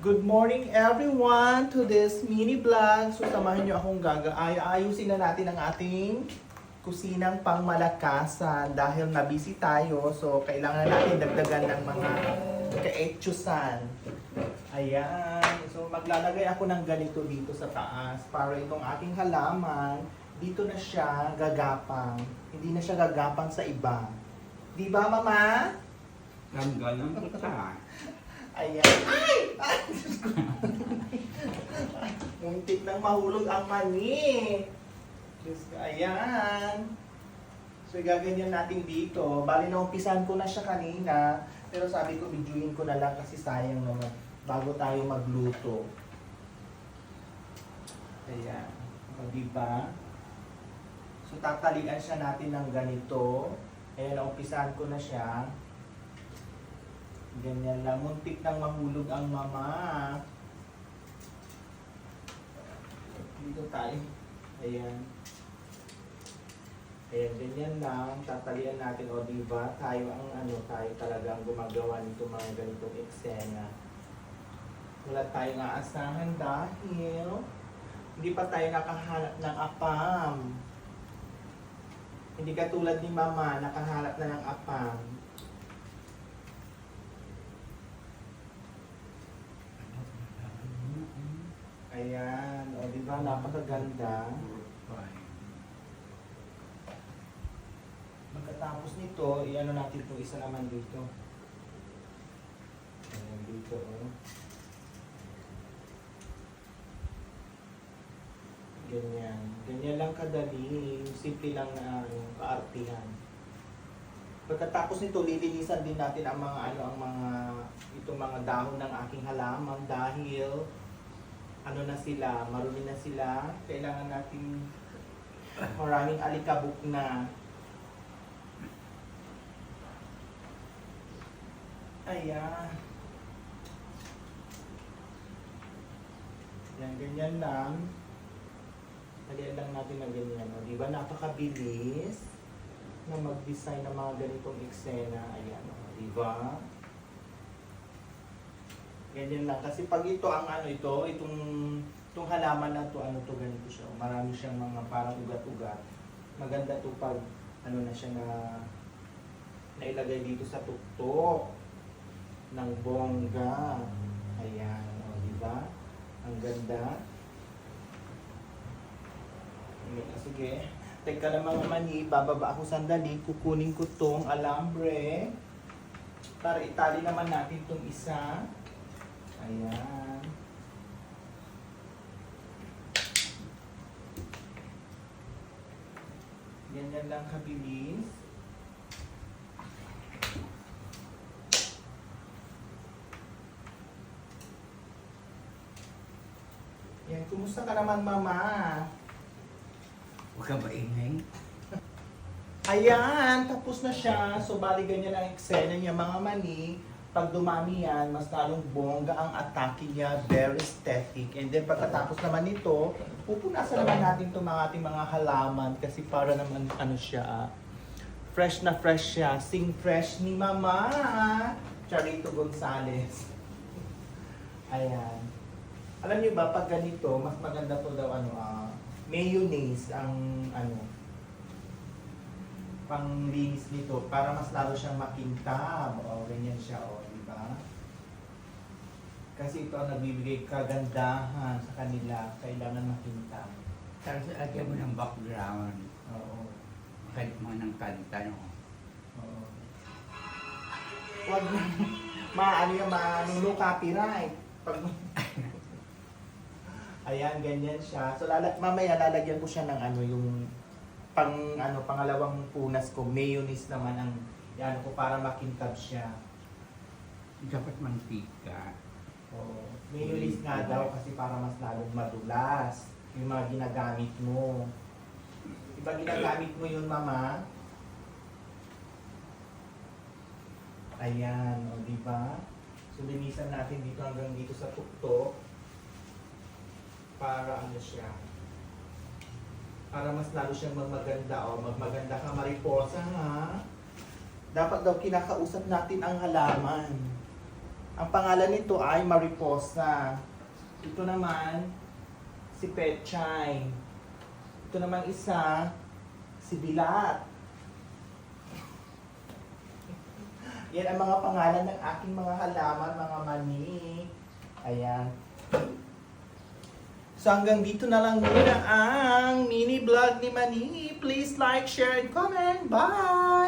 Good morning everyone to this mini vlog. So samahan nyo akong ayusin na natin ang ating kusinang pangmalakasan dahil nabisi tayo. So kailangan natin dagdagan ng mga kaetsusan. Ayan. So maglalagay ako ng ganito dito sa taas para itong aking halaman dito na siya gagapang. Hindi na siya gagapang sa iba. Di ba, Mama? Ganggalang kita. Ayan. Ay! Ay! Diyos ko. Muntik nang mahulog ang mani. Diyos ko, ayan. So, gaganyan natin dito. Bali, naumpisan ko na siya kanina. Pero sabi ko, videoin ko na lang kasi sayang naman. Bago tayo magluto. Ayan. O, diba? So, tatalian siya natin ng ganito. Ayan, naumpisan ko na siya. Ganyan lang. Muntik nang mahulog ang mama. Dito tayo. Ayan. Ayan, ganyan lang. Tatalian natin. O, diba? Tayo ang tayo talagang gumagawa nito mga ganitong eksena. Wala tayong aasahan dahil hindi pa tayo nakahanap ng apam. Hindi katulad ni mama, nakahanap na ng apam. Ayan, o diba, napakaganda. Pagkatapos nito, i-ano natin itong isa naman dito. Ayan, dito, o. Ganyan. Ganyan lang kadali. Simple lang na kaartihan. Pagkatapos nito, lilinisan din natin ang itong mga dahon ng aking halaman dahil na sila, marumi na sila. Kailangan natin maraming alikabok na. Ayan. Yan, ganyan lang. Talian lang natin na ganyan. O, diba? Napakabilis na mag-design ng mga ganitong eksena. Ayan, o, diba? Ganyan lang. Kasi pag ito ang itong halaman na to, ganito siya. Marami siyang mga parang ugat-ugat. Maganda to pag, na siya na nailagay dito sa tuktok ng bongga. Ayan, o, diba? Ang ganda. Sige. Teka lang mga mani, bababa ako sandali. Kukunin ko tong alambre para itali naman natin tong isa. Ayan. Ganyan lang kabilis. Yan, kumusta ka naman, Mama? Huwag ka maingay. Ayan, tapos na siya. So, bali ganyan ang eksena niya, mga mani. Pag dumami yan, mas lalong bongga ang atake niya, very aesthetic. And then pagkatapos naman nito, pupunasan naman natin itong ating mga halaman kasi para naman siya, fresh na fresh siya. Sing fresh ni Mama Charito Gonzales. Ayan. Alam niyo ba, pag ganito, mas maganda to daw mayonnaise ang panglinis nito para mas lalo siyang makintab. O, ganyan siya, o, di ba? Kasi ito ang nagbibigay kagandahan sa kanila. Kailangan makintab. Tapos lagyan mo ng background. Oo. Kahit mo ng kanta, no? Oo. Huwag no copyright. Pag ayan, ganyan siya. So, mamaya lalagyan ko siya ng yung pangalawang punas ko. Mayonnaise naman ang ko para makintab siya. Dapat mantika. Oo. Mayonnaise nga daw kasi para mas lalong madulas yung mga ginagamit mo. Diba ginagamit mo yun, Mama? Ayan, o diba? So, linisan natin dito hanggang dito sa tuktok para siya. Para mas lalo siyang magmaganda o magmaganda ka, Mariposa, ha? Dapat daw kinakausap natin ang halaman. Ang pangalan nito ay Mariposa. Ito naman, si Pechay. Ito naman isa, si Bilat. Yan ang mga pangalan ng aking mga halaman, mga mani. Ayan. So hanggang dito na lang muna ang mini vlog ni Mani. Please like, share, and comment. Bye!